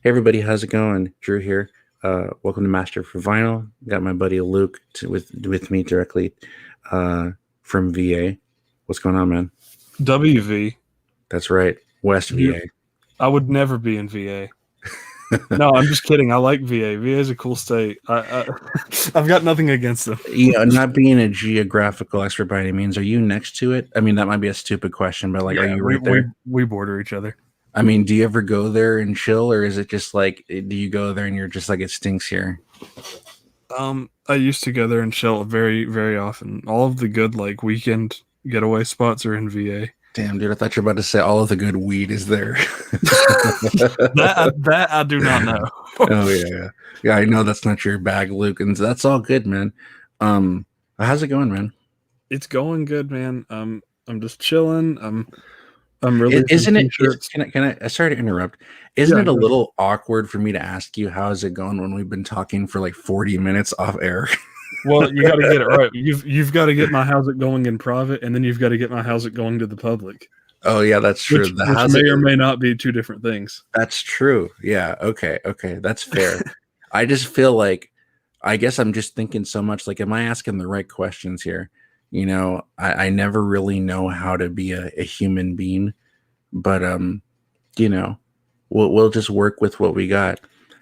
Hey everybody, how's it going? Drew here. Welcome to Master for Vinyl. Got my buddy Luke with me directly from VA. What's going on, man? WV. That's right, West You, VA. I would never be in VA. No, I'm just kidding. I like VA. VA is a cool state. I've got nothing against them. Yeah, not being a geographical expert by any means. Are you next to it? I mean, that might be a stupid question, but are you right there? We border each other. I mean, do you ever go there and chill, or is it just like, do you go there and you're just like, it stinks here? I used to go there and chill very, very often. All of the good weekend getaway spots are in VA. Damn, dude, I thought you were about to say all of the good weed is there. that I do not know. Oh yeah. I know that's not your bag, Luke, and that's all good, man. How's it going, man? It's going good, man. I'm just chilling. I'm really. Isn't it? Can I? Sorry to interrupt. Isn't it a little awkward for me to ask you how is it going when we've been talking for like 40 minutes off air? Well, you got to get it right. You've got to get my how's it going in private, and then you've got to get my how's it going to the public. Oh yeah, that's true. Which may or may not be two different things. That's true. Yeah. Okay. That's fair. I just feel like, I guess I'm just thinking so much. Like, am I asking the right questions here? You know, I never really know how to be a human being, but you know, we'll just work with what we got.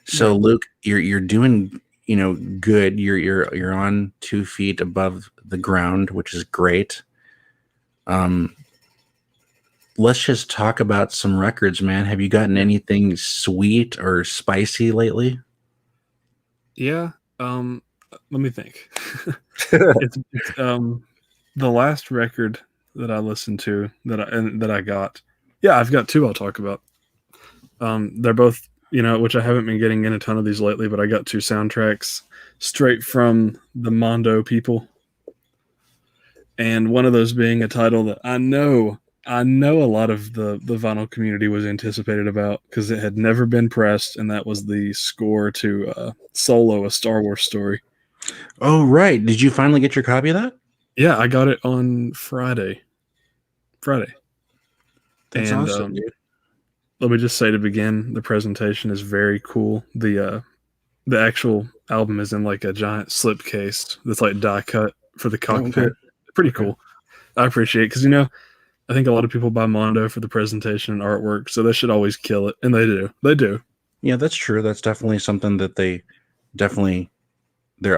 So, Luke, you're doing, good. You're on 2 feet above the ground, which is great. Let's just talk about some records, man. Have you gotten anything sweet or spicy lately? Yeah. Let me think. it's the last record that I listened to that I got. Yeah, I've got 2 I'll talk about. They're both, which I haven't been getting in a ton of these lately, but I got 2 soundtracks straight from the Mondo people. And one of those being a title that I know a lot of the vinyl community was anticipated about because it had never been pressed, and that was the score to Solo, A Star Wars Story. Oh, right. Did you finally get your copy of that? Yeah, I got it on Friday. That's awesome, dude. Let me just say to begin, the presentation is very cool. The actual album is in like a giant slipcase that's like die cut for the cockpit. Oh, okay. Pretty cool. I appreciate it because, I think a lot of people buy Mondo for the presentation and artwork, so they should always kill it, and they do. They do. Yeah, that's true. That's definitely something that their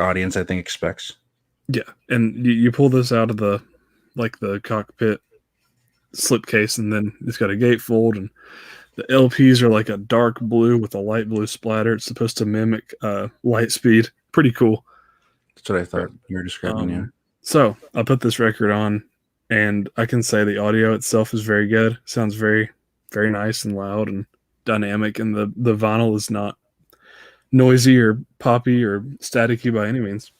audience, I think, expects. Yeah, and you pull this out of the cockpit slipcase, and then it's got a gatefold, and the LPs are like a dark blue with a light blue splatter. It's supposed to mimic light speed. Pretty cool. That's what I thought you were describing, yeah. So I put this record on, and I can say the audio itself is very good. Sounds very, very nice and loud and dynamic, and the vinyl is not noisy or poppy or staticky by any means.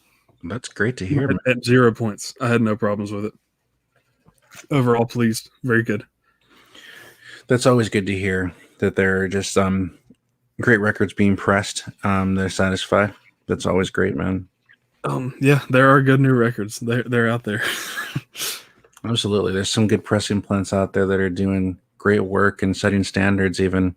That's great to hear. At 0 points. I had no problems with it. Overall pleased. Very good. That's always good to hear, that there are just great records being pressed. They're satisfied. That's always great, man. Yeah, there are good new records. They're out there. Absolutely. There's some good pressing plants out there that are doing great work and setting standards even.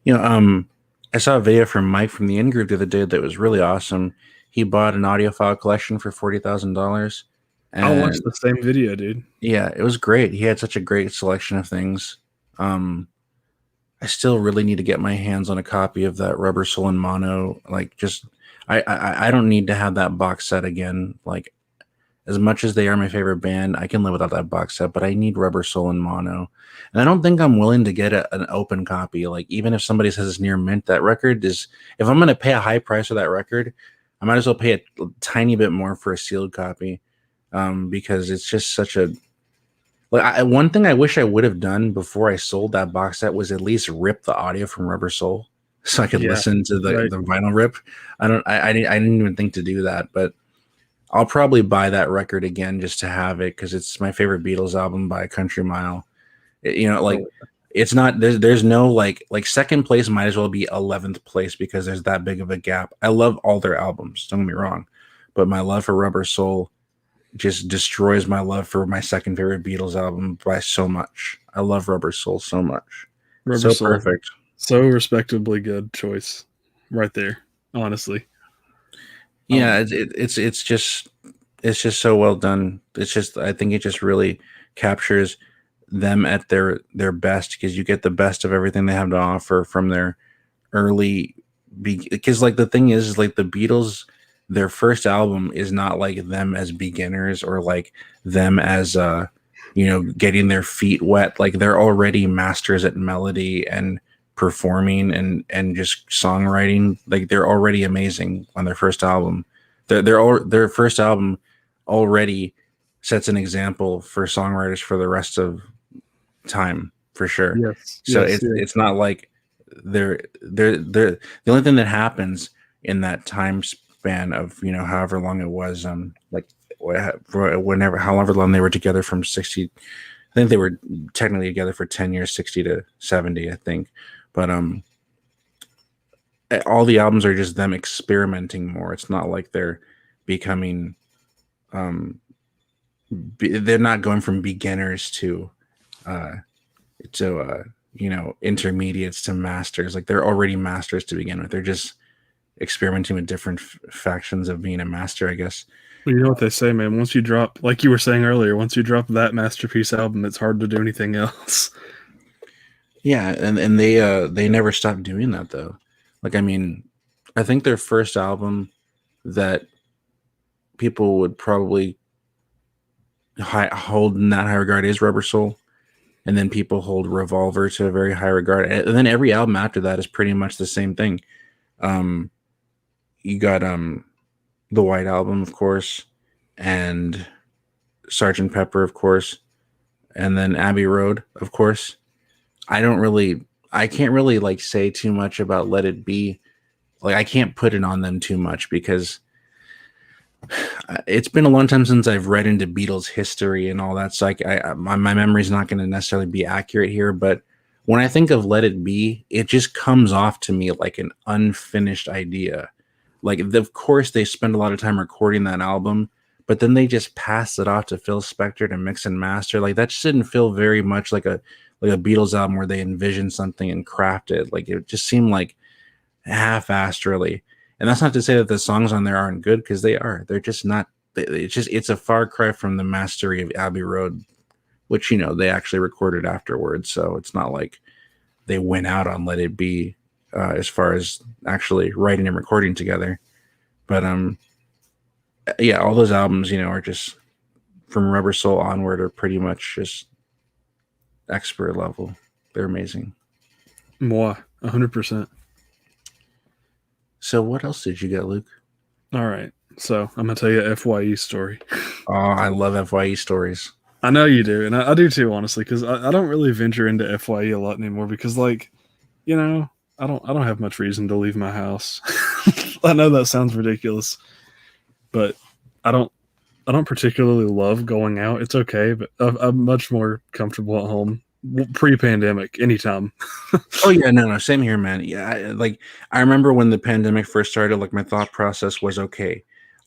I saw a video from Mike from the In-Group the other day that was really awesome. He bought an audiophile collection for $40,000. I watched the same video, dude. Yeah, it was great. He had such a great selection of things. I still really need to get my hands on a copy of that Rubber Soul and Mono. I don't need to have that box set again. Like, as much as they are my favorite band, I can live without that box set, but I need Rubber Soul and Mono. And I don't think I'm willing to get an open copy. Like, even if somebody says it's near mint, that record is, if I'm going to pay a high price for that record, I might as well pay a tiny bit more for a sealed copy. Because it's just such a, one thing I wish I would have done before I sold that box set was at least rip the audio from Rubber Soul so I could listen to the vinyl rip. I didn't even think to do that, but I'll probably buy that record again just to have it because it's my favorite Beatles album by a country mile. It's not, there's no like second place might as well be 11th place because there's that big of a gap. I love all their albums, don't get me wrong, but my love for Rubber Soul just destroys my love for my second favorite Beatles album by so much. I love Rubber Soul so much. Rubber Soul, perfect. So respectably good choice, right there. Honestly, Yeah, it's just so well done. It's just I think it just really captures them at their best because you get the best of everything they have to offer from their early because like the thing is like the Beatles their first album is not like them as beginners or like them as getting their feet wet. Like they're already masters at melody and performing and just songwriting. Like they're already amazing on their first album. Their first album already sets an example for songwriters for the rest of time for sure. yes, So yes, it's not like they're the only thing that happens in that time span of however long it was like whenever however long they were together from 60. I think they were technically together for 10 years, 60 to 70, I think. But all the albums are just them experimenting more. It's not like they're becoming um they're not going from beginners uh to intermediates to masters. Like they're already masters to begin with. They're just experimenting with different factions of being a master, I guess. Well, you know what they say, man. Once you drop, like you were saying earlier, once you drop that masterpiece album, it's hard to do anything else. Yeah, and they never stopped doing that though. Like I mean, I think their first album that people would probably hold in that high regard is Rubber Soul, and then people hold Revolver to a very high regard, and then every album after that is pretty much the same thing. Um, you got the White Album, of course, and Sergeant Pepper, of course, and then Abbey Road, of course. I can't really like say too much about Let It Be. Like I can't put it on them too much because it's been a long time since I've read into Beatles history and all that. So my memory's not going to necessarily be accurate here, but when I think of Let It Be, it just comes off to me like an unfinished idea. Like, of course, they spend a lot of time recording that album, but then they just pass it off to Phil Spector to mix and master. Like that just didn't feel very much like a Beatles album where they envisioned something and crafted. Like it just seemed like half-assed, really. And that's not to say that the songs on there aren't good because they are. They're just not. It's a far cry from the mastery of Abbey Road, which they actually recorded afterwards. So it's not like they went out on Let It Be as far as actually writing and recording together. But yeah, all those albums, are just from Rubber Soul onward are pretty much just expert level. They're amazing. Moi, 100%. So what else did you get, Luke? All right. So I'm going to tell you a FYE story. Oh, I love FYE stories. I know you do. And I do too, honestly, because I don't really venture into FYE a lot anymore because, like, I don't have much reason to leave my house. I know that sounds ridiculous, but I don't particularly love going out. It's okay, but I'm much more comfortable at home pre-pandemic anytime. Oh yeah, no, same here, man. Yeah, I remember when the pandemic first started, like my thought process was, okay,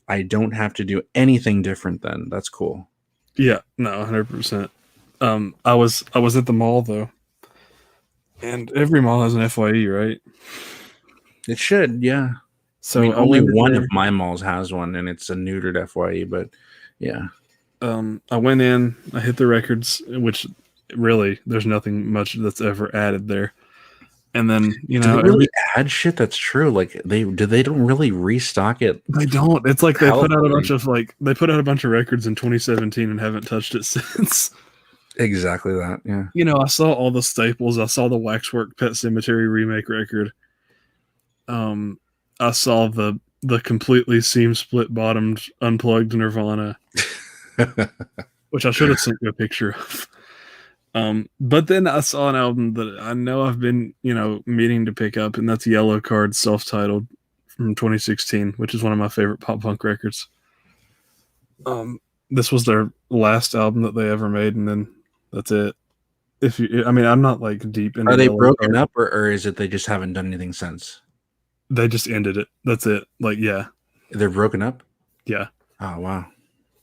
I don't have to do anything different then. That's cool. Yeah, no, 100%. I was at the mall though, and every mall has an FYE, right? It should, yeah. So I mean, only one of my malls has one, and it's a neutered FYE, but yeah. I went in, I hit the records, which really there's nothing much that's ever added there. And then do they really add shit? That's true. Like they don't really restock it. They don't. It's like they put out a bunch of records in 2017 and haven't touched it since. Exactly that. Yeah. I saw all the staples. I saw the Waxwork Pet Cemetery remake record. I saw the completely seam split bottomed unplugged Nirvana, which I should have sent you a picture of. But then I saw an album that I know I've been, meaning to pick up, and that's Yellow Card, self-titled, from 2016, which is one of my favorite pop punk records. This was their last album that they ever made, and then that's it. I'm not like deep into. Are they broken up, or is it they just haven't done anything since? They just ended it. That's it. Like, yeah, they're broken up. Yeah. Oh wow.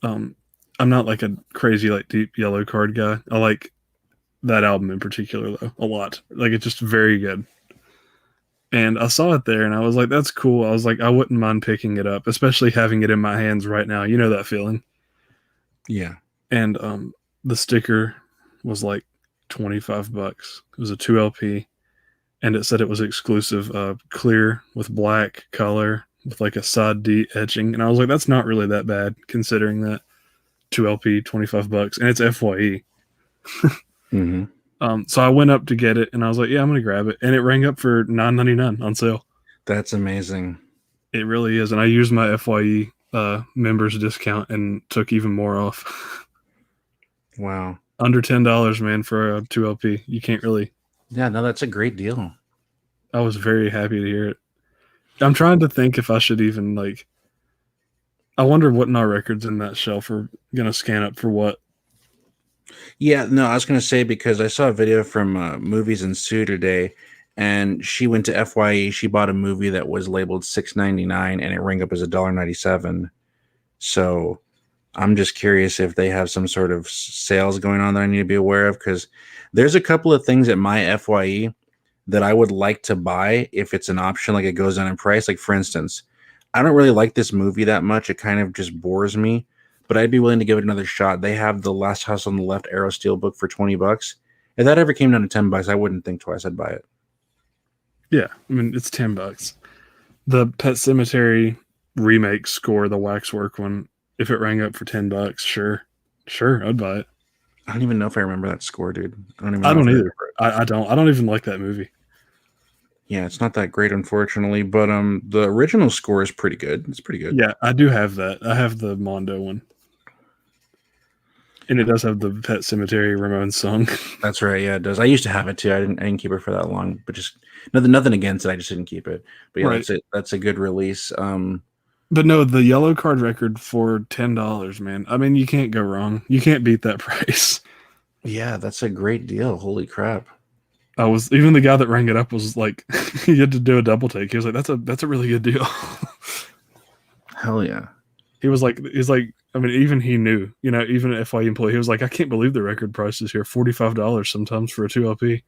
I'm not like a crazy like deep Yellow Card guy. I like that album in particular though a lot. Like it's just very good. And I saw it there, and I was like, "That's cool." I was like, "I wouldn't mind picking it up, especially having it in my hands right now." You know that feeling. Yeah. And the sticker was like $25. It was a 2 LP, and it said it was exclusive, clear with black color with like a side D etching. And I was like, "That's not really that bad considering that 2 LP, $25, and it's FYE." Mm-hmm. So I went up to get it, and I was like, "Yeah, I'm gonna grab it," and it rang up for $9.99 on sale. That's amazing. It really is, and I used my FYE members discount and took even more off. Wow. Under $10, man, for a 2 LP. You can't really. Yeah, no, that's a great deal. I was very happy to hear it. I'm trying to think if I should even like. I wonder what our records in that shelf are gonna scan up for what. Yeah, no, I was gonna say because I saw a video from Movies and Sue today, and she went to FYE. She bought a movie that was labeled $6.99, and it rang up as $1.97. So I'm just curious if they have some sort of sales going on that I need to be aware of, because there's a couple of things at my FYE that I would like to buy if it's an option, like it goes down in price. Like, for instance, I don't really like this movie that much. It kind of just bores me, but I'd be willing to give it another shot. They have The Last House on the Left Arrow Steel book for $20. If that ever came down to $10, I wouldn't think twice. I'd buy it. Yeah, I mean it's $10. The Pet Cemetery remake score, the Waxwork one, if it rang up for $10, sure, I'd buy it. I don't even know if I remember that score, dude. I don't even. I know don't if either. I don't. I don't even like that movie. Yeah, it's not that great, unfortunately, but the original score is pretty good. It's pretty good. Yeah, I do have that. I have the Mondo one, and it does have the Pet Cemetery Ramones song. That's right. Yeah, it does. I used to have it too. I didn't keep it for that long, but just nothing against it. I just didn't keep it. But yeah, Right. that's it. That's a good release. But no, the yellow card record for $10, man. I mean, you can't go wrong. You can't beat that price. Yeah, that's a great deal. Holy crap. I was even the guy that rang it up was like, he had to do a double take. He was like, "That's a really good deal." Hell yeah. He's like, I mean, even he knew, even an FYE employee, he was like, "I can't believe the record price is here, $45 sometimes for a 2 LP."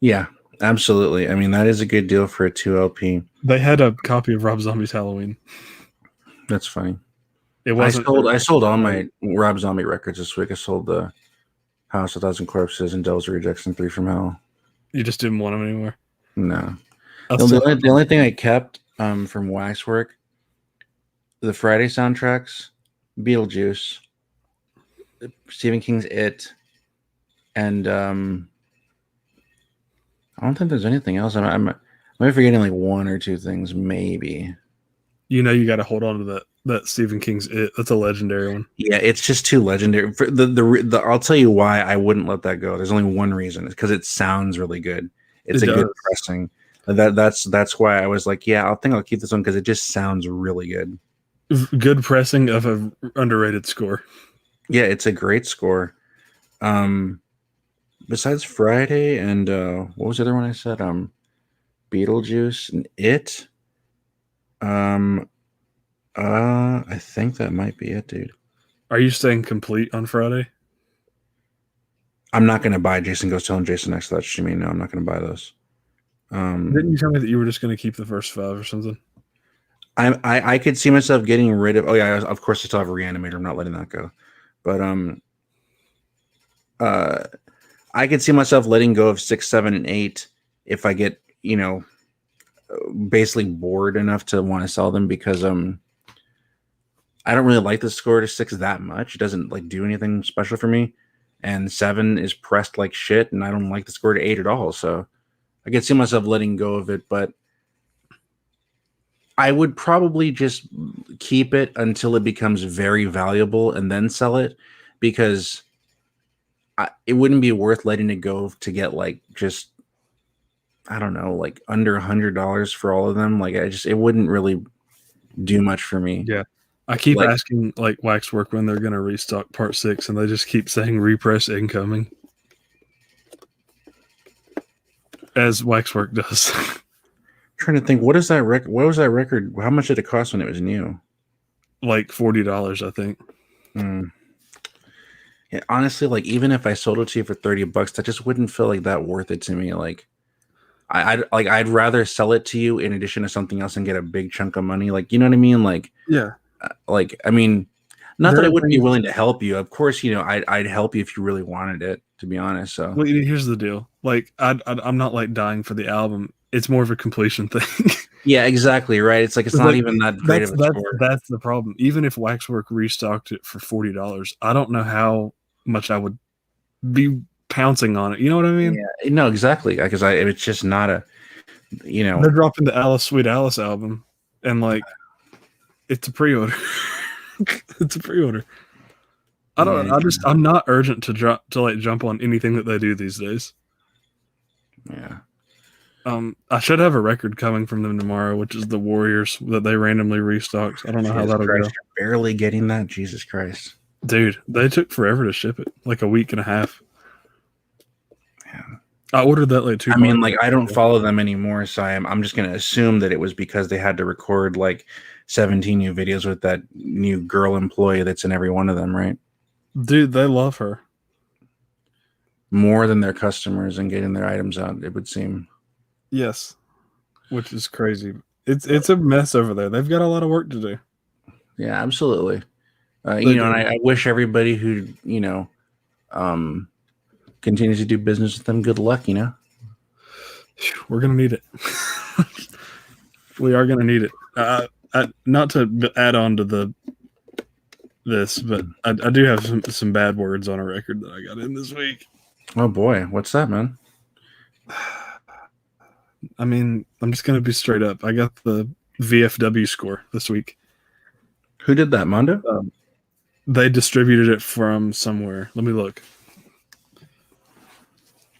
Yeah, absolutely. I mean, that is a good deal for a 2 LP. They had a copy of Rob Zombie's Halloween. That's funny. It wasn't. I sold all my Rob Zombie records this week. I sold the House of 1,000 Corpses and Devil's Rejects and 3 from Hell. You just didn't want them anymore. No. The only thing I kept from Waxwork, the Friday soundtracks, Beetlejuice, Stephen King's It, and I don't think there's anything else. I'm forgetting like one or two things, maybe. You got to hold on to that Stephen King's It. That's a legendary one. Yeah, it's just too legendary. For the I'll tell you why I wouldn't let that go. There's only one reason. It's because it sounds really good. It's a good pressing. That's why I was like, yeah, I think I'll keep this one because it just sounds really good. Good pressing of a underrated score. Yeah, it's a great score. Besides Friday and what was the other one I said? Beetlejuice and It. I think that might be it, dude. Are you staying complete on Friday? I'm not gonna buy Jason Goes to Hell and Jason X. That's what you mean? No, I'm not gonna buy those. Didn't you tell me that you were just going to keep the first 5 or something? I could see myself getting rid of. Oh yeah, of course I still have a Reanimator. I'm not letting that go. But I could see myself letting go of 6, 7, and 8 if I get basically bored enough to want to sell them, because I don't really like the score to 6 that much. It doesn't like do anything special for me, and 7 is pressed like shit, and I don't like the score to 8 at all. So I could see myself letting go of it, but I would probably just keep it until it becomes very valuable and then sell it, because it wouldn't be worth letting it go to get like just, I don't know, like under $100 for all of them. Like it wouldn't really do much for me. Yeah. I keep asking like Waxwork when they're going to restock part 6, and they just keep saying repress incoming. As Waxwork does. Trying to think, what is that record? What was that record? How much did it cost when it was new? Like $40, I think. Yeah, honestly, like even if I sold it to you for $30, that just wouldn't feel like that worth it to me. Like, I'd rather sell it to you in addition to something else and get a big chunk of money. Like, you know what I mean? Like, Yeah. I mean, not There that I are wouldn't be things- willing to help you. Of course, I'd help you if you really wanted it, to be honest. So Well, here's the deal. Like, I'm not like dying for the album. It's more of a completion thing. yeah, exactly, right. It's like it's not Like, even that great of a score. that's the problem. Even if Waxwork restocked it for $40, I don't know how much I would be pouncing on it. You know what I mean? Yeah, no, exactly. Because it's just not a, They're dropping the Alice Sweet Alice album, and like, it's a pre-order. It's a pre-order. I don't. Yeah, I'm not urgent to jump on anything that they do these days. yeah. I should have a record coming from them tomorrow, which is the Warriors that they randomly restocked. I don't know how that'll go. You're barely getting that. Jesus Christ, dude! They took forever to ship it, like a week and a half. Yeah. I ordered that like 2 I mean, like I don't follow them anymore, so I'm just gonna assume that it was because they had to record like 17 new videos with that new girl employee that's in every one of them, right? Dude, they love her more than their customers and getting their items out. It would seem. Yes, which is crazy. It's a mess over there. They've got a lot of work to do. Yeah, absolutely. And I wish everybody who continues to do business with them good luck. We're gonna need it. We are gonna need it. Not to add on to this, but I do have some bad words on a record that I got in this week. Oh boy, what's that, man? I mean, I'm just gonna be straight up. I got the VFW score this week. Who did that, Mondo? They distributed it from somewhere. Let me look.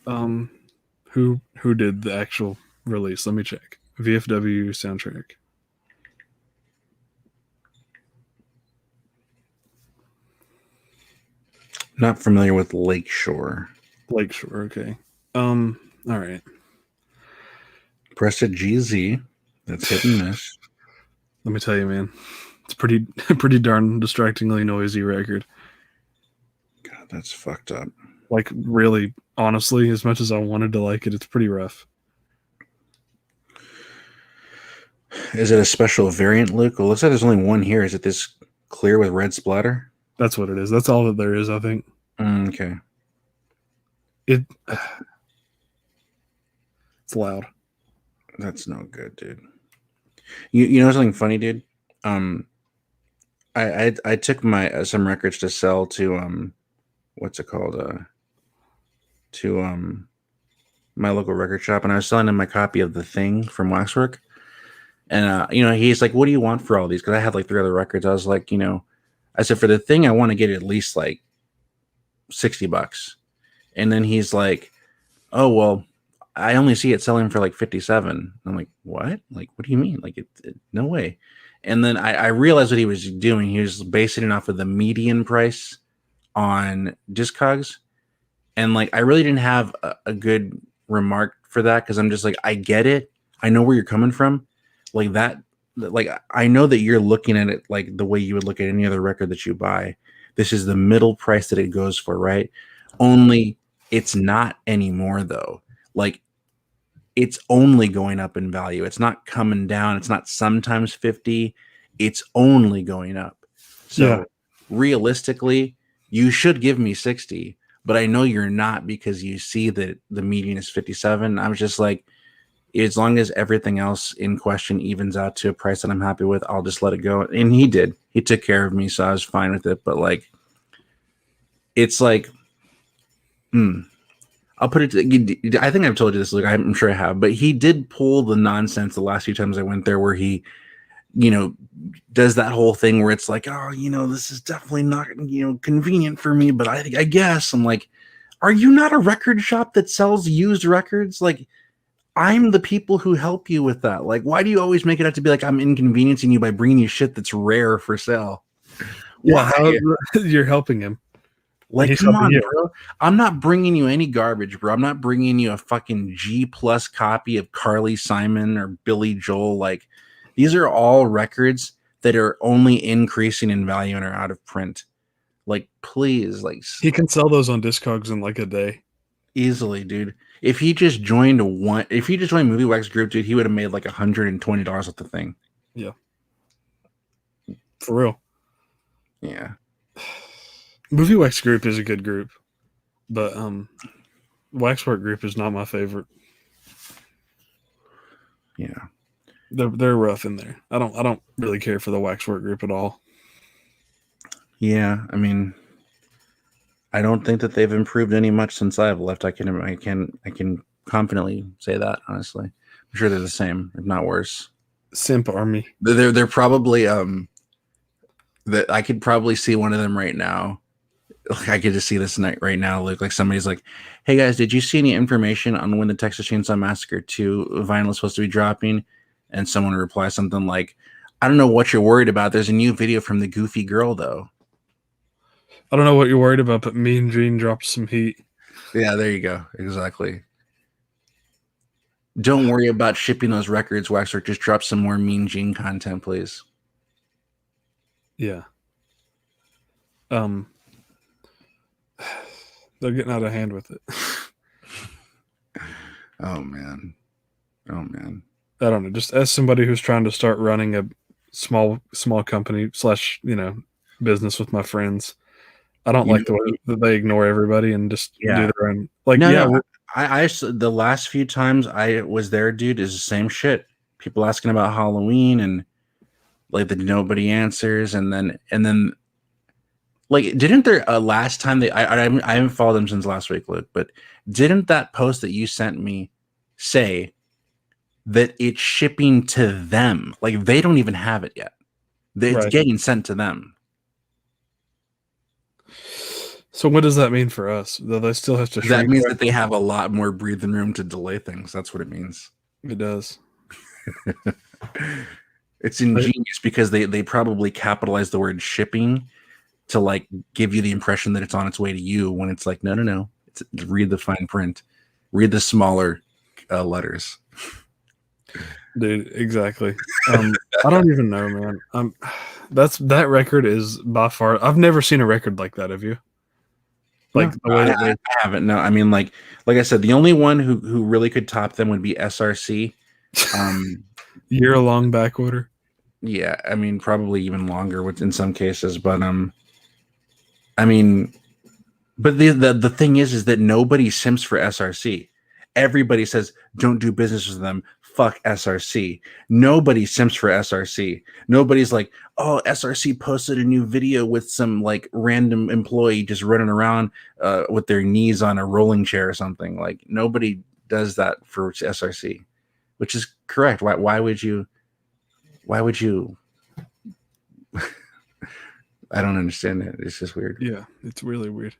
Who did the actual release? Let me check. VFW soundtrack. Not familiar with Lakeshore. Lakeshore, okay. All right. Press a GZ. That's hit and miss. Let me tell you, man. It's pretty darn distractingly noisy record. God, that's fucked up. Like, really, honestly, as much as I wanted to like it, it's pretty rough. Is it a special variant, Luke? Well, looks like there's only one here. Is it this clear with red splatter? That's what it is. That's all that there is, I think. Okay. It's loud. That's no good, dude. You know something funny, dude? I took my some records to sell to what's it called? To my local record shop, and I was selling him my copy of The Thing from Waxwork. And he's like, "What do you want for all these?" Because I had like 3 other records. I was like, I said, "For The Thing, I want to get at least like $60." And then he's like, "Oh well, I only see it selling for like 57." I'm like, "What? Like, what do you mean? Like, no way." And then I realized what he was doing. He was basing it off of the median price on Discogs. And like, I really didn't have a good remark for that, because I'm just like, I get it. I know where you're coming from. Like that, like, I know that you're looking at it like the way you would look at any other record that you buy. This is the middle price that it goes for, right? Only it's not anymore, though. Like, it's only going up in value. It's not coming down. It's not sometimes 50. It's only going up. So realistically, you should give me 60, but I know you're not, because you see that the median is 57. I was just like, as long as everything else in question evens out to a price that I'm happy with, I'll just let it go. And he did. He took care of me, so I was fine with it. But like, it's like, I'll put it. I think I've told you this, Luke. I'm sure I have. But he did pull the nonsense the last few times I went there, where he, does that whole thing where it's like, oh, this is definitely not, convenient for me. But I guess I'm like, are you not a record shop that sells used records? Like, I'm the people who help you with that. Like, why do you always make it out to be like I'm inconveniencing you by bringing you shit that's rare for sale? Yeah, you're helping him. Like, come on, bro. I'm not bringing you any garbage, bro. I'm not bringing you a fucking G+ copy of Carly Simon or Billy Joel. Like, these are all records that are only increasing in value and are out of print. Like, please, like, he can sell those on Discogs in like a day. Easily, dude. If he just joined Movie Wax Group, dude, he would have made like $120 off the thing. Yeah. For real. Yeah. Movie Wax Group is a good group, but Waxwork Group is not my favorite. Yeah. They're rough in there. I don't really care for the Waxwork Group at all. Yeah, I mean, I don't think that they've improved any much since I've left. I can confidently say that, honestly. I'm sure they're the same, if not worse. Simp Army. They're probably that I could probably see one of them right now. I could just see this night right now. Like somebody's like, "Hey guys, did you see any information on when the Texas Chainsaw Massacre 2 vinyl is supposed to be dropping?" And someone would reply something like, "I don't know what you're worried about. There's a new video from the Goofy Girl, though." I don't know what you're worried about, but Mean Gene dropped some heat. Yeah, there you go. Exactly. Don't worry about shipping those records, Waxwork. Just drop some more Mean Gene content, please. Yeah. They're getting out of hand with it. Oh man. I don't know. Just as somebody who's trying to start running a small company / business with my friends, I don't like the way that they ignore everybody and just do their own. Like, I the last few times I was there, dude, is the same shit. People asking about Halloween and like the nobody answers, and then like didn't there last time I haven't followed them since last week, Luke, but didn't that post that you sent me say that it's shipping to them? Like they don't even have it yet. It's getting sent to them. So what does that mean for us? That they still have to shrink? That means that they have a lot more breathing room to delay things. That's what it means. It does. It's ingenious because they probably capitalize the word shipping to like give you the impression that it's on its way to you when it's like, no. Read the fine print. Read the smaller letters. Dude, exactly. I don't even know, man. That record is by far. I've never seen a record like that. Have you? Like no, the way I haven't. No, I mean, like I said, the only one who really could top them would be SRC. Year-long back order. Yeah, I mean, probably even longer in some cases, but I mean, but the thing is that nobody simps for SRC. Everybody says don't do business with them. Fuck SRC. Nobody simps for SRC. Nobody's like, oh, SRC posted a new video with some like random employee just running around with their knees on a rolling chair or something. Like nobody does that for SRC, which is correct. Why would you? I don't understand it. It's just weird. Yeah, it's really weird.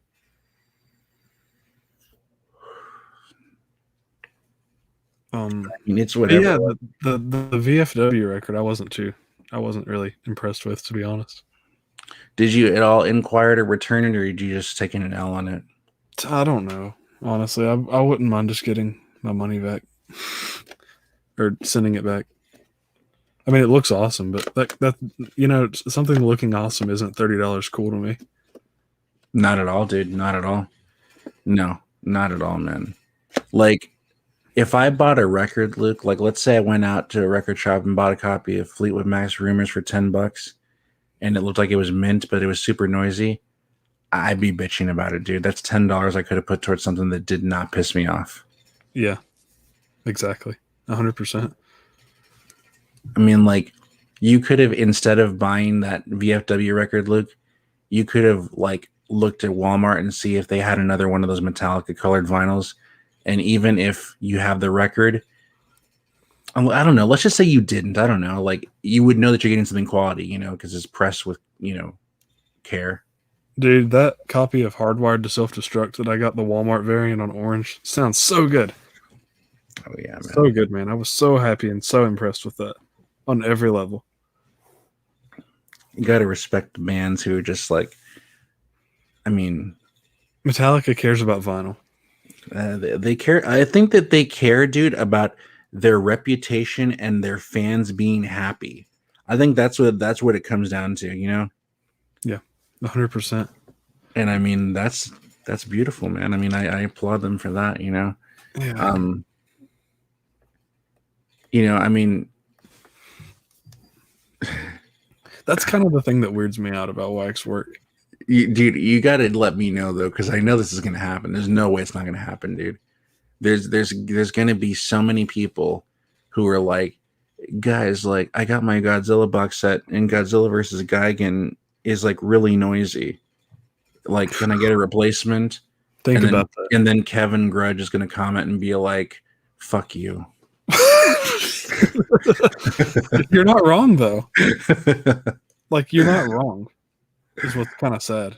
I mean, it's whatever. Yeah, the VFW record, I wasn't really impressed with, to be honest. Did you at all inquire to return it, or did you just taking an L on it? I don't know. Honestly, I wouldn't mind just getting my money back or sending it back. I mean, it looks awesome, but that something looking awesome isn't $30 cool to me. Not at all, dude. Not at all. No, not at all, man. Like, if I bought a record, Luke, like let's say I went out to a record shop and bought a copy of Fleetwood Mac's Rumors for $10, and it looked like it was mint, but it was super noisy, I'd be bitching about it, dude. That's $10 I could have put towards something that did not piss me off. Yeah, exactly. 100%. I mean, like, you could have, instead of buying that VFW record, Luke, you could have, like, looked at Walmart and see if they had another one of those Metallica colored vinyls. And even if you have the record, I don't know, let's just say you didn't. I don't know. Like, you would know that you're getting something quality, because it's pressed with, care. Dude, that copy of Hardwired to Self-Destruct that I got the Walmart variant on orange sounds so good. Oh, yeah, man. So good, man. I was so happy and so impressed with that on every level. You got to respect the bands who are just like, I mean, Metallica cares about vinyl. They care. I think that they care, dude, about their reputation and their fans being happy. I think that's what it comes down to, Yeah, 100%. And I mean, that's beautiful, man. I mean, I applaud them for that, Yeah. I mean, that's kind of the thing that weirds me out about wax work. dude, you got to let me know though, because I know this is going to happen. There's no way it's not going to happen, dude. There's going to be so many people who are like, guys, like I got my Godzilla box set, and Godzilla versus Gigan is like really noisy. Like, can I get a replacement? Think about that. And then Kevin Grudge is going to comment and be like, "Fuck you." You're not wrong though. Like you're not wrong. Is what's kind of sad.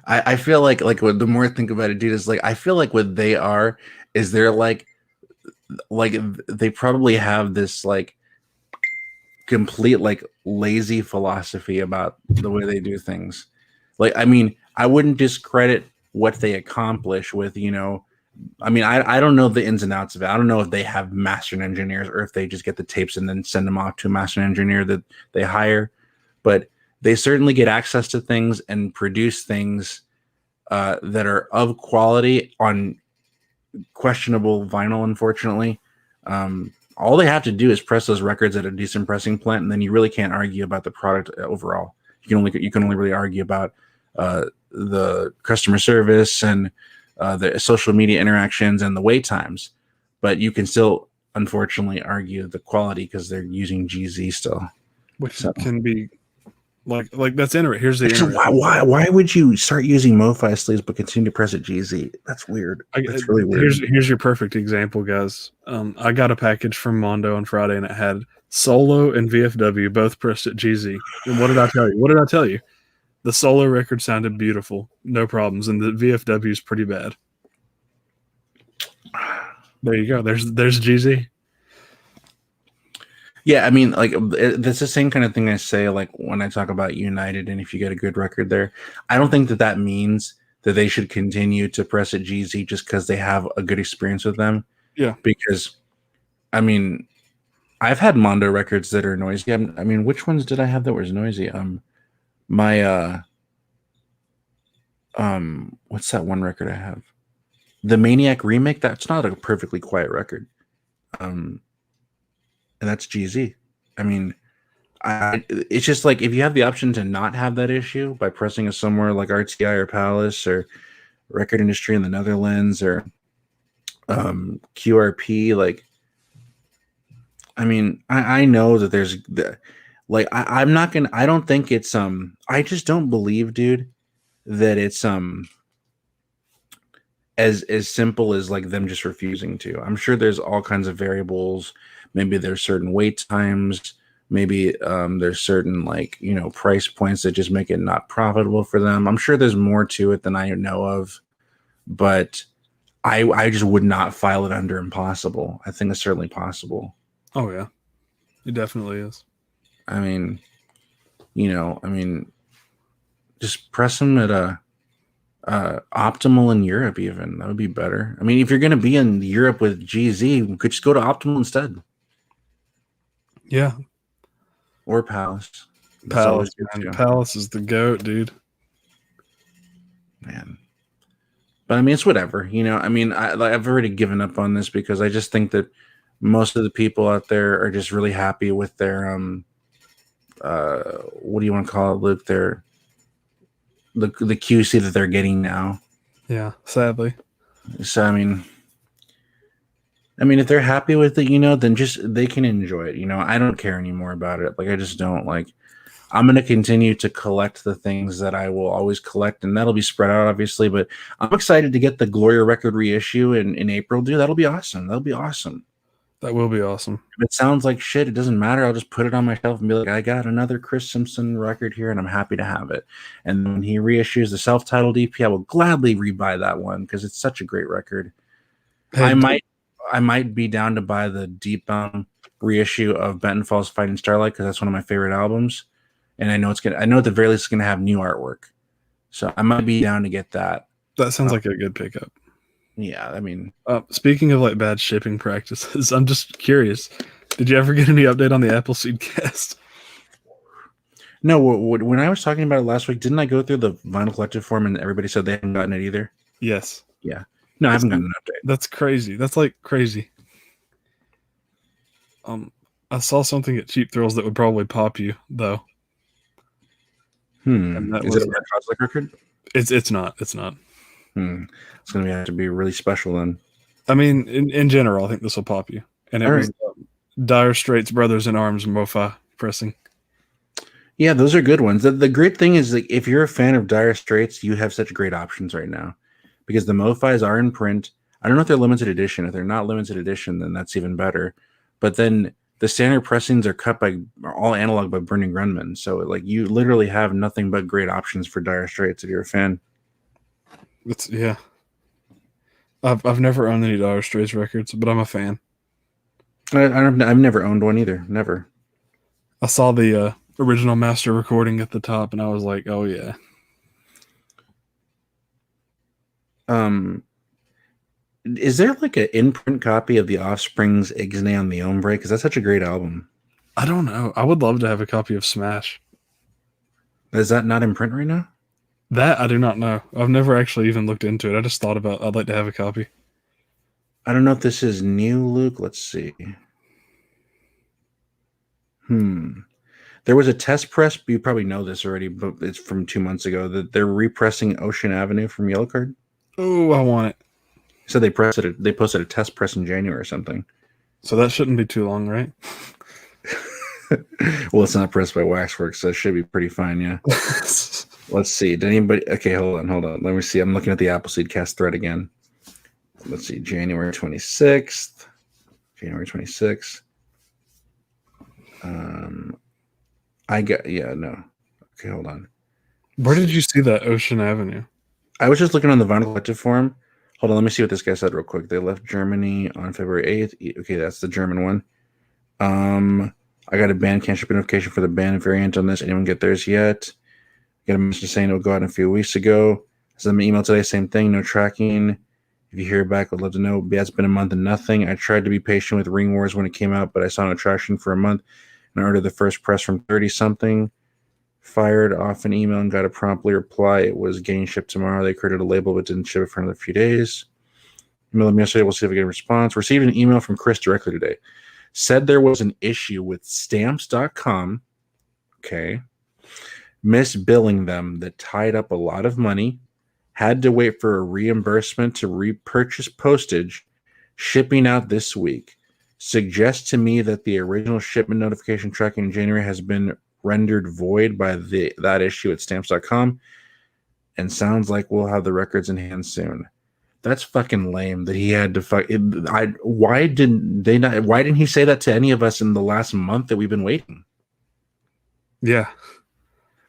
I feel like what the more I think about it, dude, is like I feel like what they are is they're like they probably have this like complete like lazy philosophy about the way they do things. Like, I mean, I wouldn't discredit what they accomplish with, I mean, I don't know the ins and outs of it. I don't know if they have master engineers or if they just get the tapes and then send them off to a master engineer that they hire. But they certainly get access to things and produce things that are of quality on questionable vinyl, unfortunately. All they have to do is press those records at a decent pressing plant, and then you really can't argue about the product overall. You can only really argue about the customer service and the social media interactions and the wait times, but you can still unfortunately argue the quality because they're using GZ still, which can be like that's interesting. Here's the why would you start using MoFi sleeves but continue to press at GZ? That's weird. That's really weird. Here's your perfect example, guys. I got a package from Mondo on Friday and it had Solo and VFW both pressed at GZ. And what did I tell you? The Solo record sounded beautiful, no problems, and the VFW is pretty bad. There you go. There's GZ. Yeah, I mean, like that's the same kind of thing I say, like when I talk about United, and if you get a good record there, I don't think that means that they should continue to press at GZ just because they have a good experience with them. Yeah, because, I mean, I've had Mondo records that are noisy. I mean, which ones did I have that was noisy? What's that one record I have? The Maniac Remake. That's not a perfectly quiet record. And that's GZ. I mean, it's just like if you have the option to not have that issue by pressing it somewhere like RTI or Palace or Record Industry in the Netherlands or QRP, like, I mean, I know that there's like I'm not gonna. I don't think it's I just don't believe, dude, that it's as simple as like them just refusing to. I'm sure there's all kinds of variables. Maybe there's certain wait times. Maybe there's certain like price points that just make it not profitable for them. I'm sure there's more to it than I know of, but I just would not file it under impossible. I think it's certainly possible. Oh yeah, it definitely is. I mean, just press them at a Optimal in Europe. Even that would be better. I mean, if you're going to be in Europe with GZ, you could just go to Optimal instead. Yeah. Or Palace. Palace is the GOAT, dude. Man. But I mean, it's whatever. I mean, I've already given up on this because I just think that most of the people out there are just really happy with their what do you want to call it, Luke? Their the QC that they're getting now. Yeah, sadly. So I mean, if they're happy with it, then just they can enjoy it. I don't care anymore about it. Like I just don't like. I'm going to continue to collect the things that I will always collect, and that'll be spread out, obviously. But I'm excited to get the Gloria record reissue in April, dude. That'll be awesome. That will be awesome. If it sounds like shit, it doesn't matter. I'll just put it on my shelf and be like, I got another Chris Simpson record here, and I'm happy to have it. And when he reissues the self-titled EP, I will gladly rebuy that one because it's such a great record. Hey, I might be down to buy the Deep reissue of Benton Falls Fighting Starlight because that's one of my favorite albums. And I know at the very least it's gonna have new artwork. So I might be down to get that. That sounds like a good pickup. Yeah, I mean, speaking of like bad shipping practices, I'm just curious. Did you ever get any update on the Appleseed cast? No, when I was talking about it last week, didn't I go through the Vinyl Collective form and everybody said they hadn't gotten it either? Yes. Yeah. No, I haven't gotten an update. That's crazy. That's like crazy. I saw something at Cheap Thrills that would probably pop you though. And that Is it a Red Coslick record? It's not. It's not. It's going to have to be really special then. I mean, in general, I think this will pop you. And it was Dire Straits Brothers in Arms MoFi pressing. Yeah, those are good ones. The great thing is, like, if you're a fan of Dire Straits, you have such great options right now because the MoFis are in print. I don't know if they're limited edition. If they're not limited edition, then that's even better. But then the standard pressings are all analog by Bernie Grundman. So, like, you literally have nothing but great options for Dire Straits if you're a fan. Yeah. I've never owned any Dire Straits records, but I'm a fan. I've never owned one either. Never. I saw the original master recording at the top, and I was like, "Oh yeah." Is there like an in-print copy of The Offspring's Ixnay on the Ombre? Because that's such a great album. I don't know. I would love to have a copy of Smash. Is that not in print right now? That I do not know. I've never actually even looked into it. I just thought about I'd like to have a copy. I don't know if this is new, Luke. Let's see. There was a test press. You probably know this already, but it's from 2 months ago that they're repressing Ocean Avenue from Yellow Card. Oh, I want it. So they posted a test press in January or something. So that shouldn't be too long, right? Well, it's not pressed by Waxworks, so it should be pretty fine, yeah. Let's see. Did anybody... Okay, hold on. Let me see. I'm looking at the Appleseed Cast thread again. Let's see. January 26th. No. Okay, hold on. Where did you see that Ocean Avenue? I was just looking on the Vinyl Collective forum. Hold on, let me see what this guy said real quick. They left Germany on February 8th. Okay, that's the German one. I got a Bandcamp shipping notification for the band variant on this. Anyone get theirs yet? Got a message saying it will go out in a few weeks ago. I sent them an email today, same thing, no tracking. If you hear back, I'd love to know. Yeah, it's been a month and nothing. I tried to be patient with Ring Wars when it came out, but I saw no traction for a month. And I ordered the first press from 30-something. Fired off an email and got a promptly reply. It was getting shipped tomorrow. They created a label but didn't ship it for another few days. Emailed them yesterday. We'll see if we get a response. Received an email from Chris directly today. Said there was an issue with stamps.com. Okay. Misbilling them that tied up a lot of money. Had to wait for a reimbursement to repurchase postage. Shipping out this week. Suggests to me that the original shipment notification tracking in January has been rendered void by that issue at stamps.com, and sounds like we'll have the records in hand soon. That's fucking lame that he had to why didn't he say that to any of us in the last month that we've been waiting? Yeah.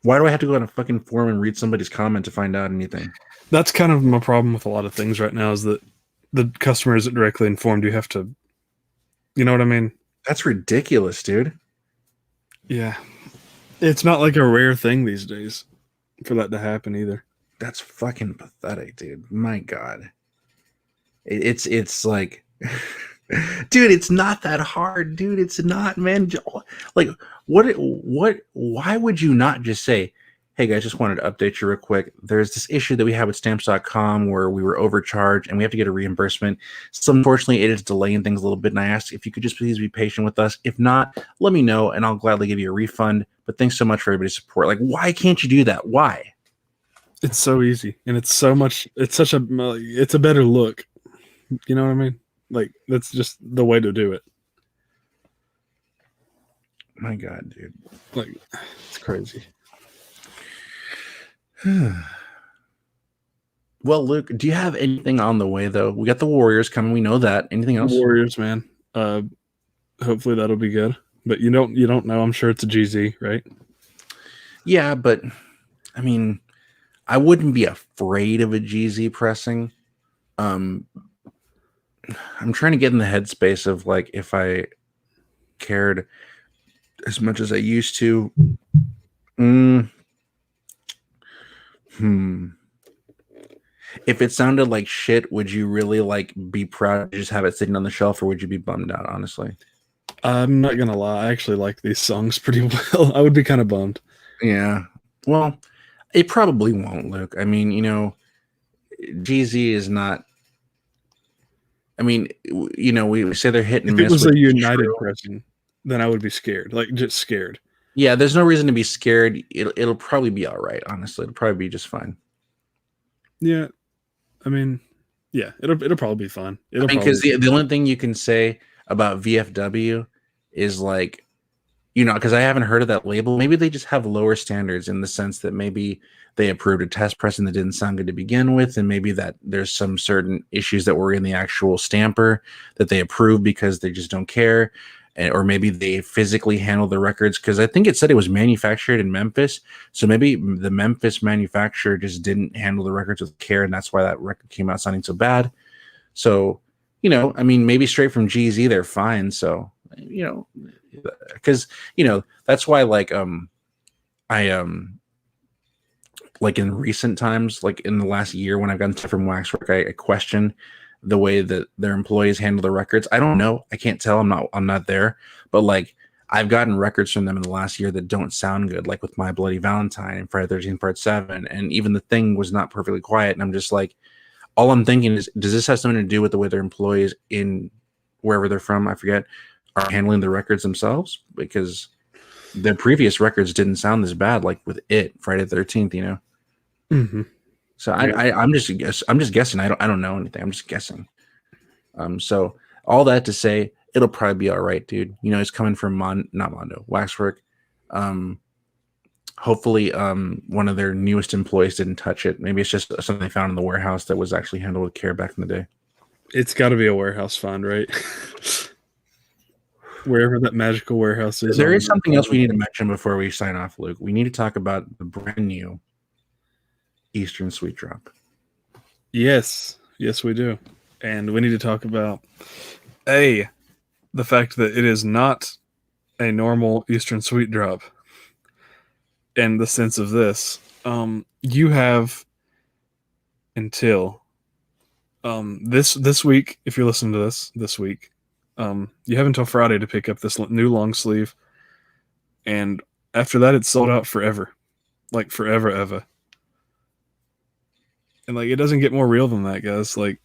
Why do I have to go on a fucking forum and read somebody's comment to find out anything? That's kind of my problem with a lot of things right now is that the customer isn't directly informed. You have to, you know what I mean? That's ridiculous, dude. Yeah. It's not like a rare thing these days for that to happen either. That's fucking pathetic, dude. My God. It's like, dude, it's not that hard, dude. It's not, man. Like, why would you not just say, hey guys, just wanted to update you real quick. There's this issue that we have with stamps.com where we were overcharged and we have to get a reimbursement. So unfortunately, it is delaying things a little bit. And I asked if you could just please be patient with us. If not, let me know and I'll gladly give you a refund. But thanks so much for everybody's support. Like, why can't you do that? Why? It's so easy. And it's a better look. You know what I mean? Like, that's just the way to do it. My God, dude. Like, it's crazy. Well, Luke, do you have anything on the way though? We got the Warriors coming. We know that. Anything else? Warriors, man. Hopefully that'll be good. But you don't know. I'm sure it's a GZ, right? Yeah, but I mean, I wouldn't be afraid of a GZ pressing. I'm trying to get in the headspace of like if I cared as much as I used to. If it sounded like shit, would you really like be proud to just have it sitting on the shelf, or would you be bummed out? Honestly, I'm not gonna lie. I actually like these songs pretty well. I would be kind of bummed. Yeah. Well, it probably won't, Luke. I mean, you know, GZ is not I mean, we say they're hit and If it miss. was Which a is United true. pressing, then I would be scared, like just scared. Yeah, there's no reason to be scared. It'll probably be all right. Honestly, it'll probably be just fine. Yeah, I mean, yeah, it'll probably be fine. It'll Because probably the only thing you can say about VFW is like, because I haven't heard of that label. Maybe they just have lower standards in the sense that maybe they approved a test pressing that didn't sound good to begin with, and maybe that there's some certain issues that were in the actual stamper that they approved because they just don't care, or maybe they physically handle the records, because I think it said it was manufactured in Memphis, so maybe the Memphis manufacturer just didn't handle the records with care, and that's why that record came out sounding so bad. So, I mean, maybe straight from GZ, they're fine. So, because that's why I like in recent times, like in the last year when I've gotten stuff from Waxwork, I question the way that their employees handle the records. I don't know, I can't tell, I'm not there, but like I've gotten records from them in the last year that don't sound good, like with My Bloody Valentine and Friday 13th Part 7, and even The Thing was not perfectly quiet, and I'm just like, all I'm thinking is, does this have something to do with the way their employees in wherever they're from, I forget, are handling the records themselves? Because their previous records didn't sound this bad, like with Friday the 13th, Mm-hmm. So I'm just guessing. I don't know anything. I'm just guessing. So all that to say, it'll probably be all right, dude. It's coming from not Mondo, Waxwork. Hopefully, one of their newest employees didn't touch it. Maybe it's just something they found in the warehouse that was actually handled with care back in the day. It's got to be a warehouse find, right? Wherever that magical warehouse is. There is something else we need to mention before we sign off, Luke. We need to talk about the brand new Eastern Sweet Drop. Yes, we do. And we need to talk about the fact that it is not a normal Eastern Sweet Drop. In the sense of this, you have until this week, if you're listening to this week, you have until Friday to pick up this new long sleeve, and after that, it's sold out forever, like forever ever. And like, it doesn't get more real than that, guys. Like,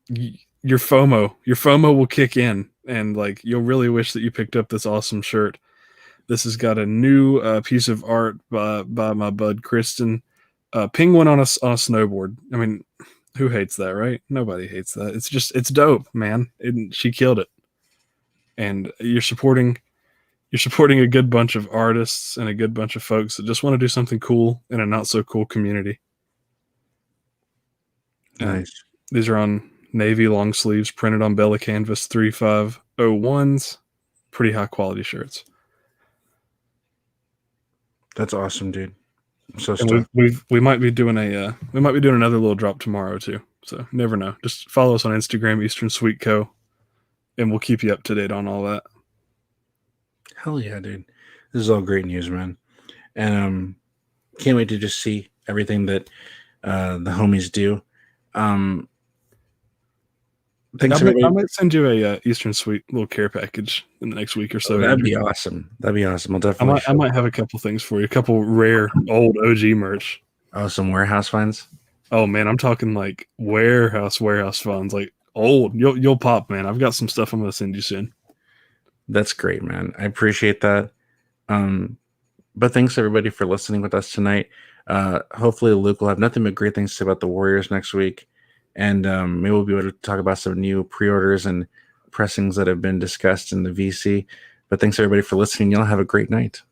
your FOMO will kick in, and like, you'll really wish that you picked up this awesome shirt. This has got a new piece of art by my bud Kristen. Penguin on a snowboard. I mean, who hates that, right? Nobody hates that. It's dope, man. She killed it. And you're supporting a good bunch of artists and a good bunch of folks that just want to do something cool in a not so cool community. Nice. These are on navy long sleeves, printed on Bella Canvas 3501s. Pretty high quality shirts. That's awesome, dude. So we might be doing another little drop tomorrow too. So never know. Just follow us on Instagram, Eastern Sweet Co, and we'll keep you up to date on all that. Hell yeah, dude. This is all great news, man. And can't wait to just see everything that the homies do. I might send you a Eastern Sweet little care package in the next week or so. That'd be awesome. I'll definitely. I might have a couple things for you. A couple rare old OG merch. Oh, some warehouse finds. Oh man, I'm talking like warehouse finds, like old. You'll pop, man. I've got some stuff I'm gonna send you soon. That's great, man. I appreciate that. But thanks everybody for listening with us tonight. Hopefully Luke will have nothing but great things to say about the Warriors next week. And maybe we'll be able to talk about some new pre-orders and pressings that have been discussed in the VC. But thanks everybody for listening. Y'all have a great night.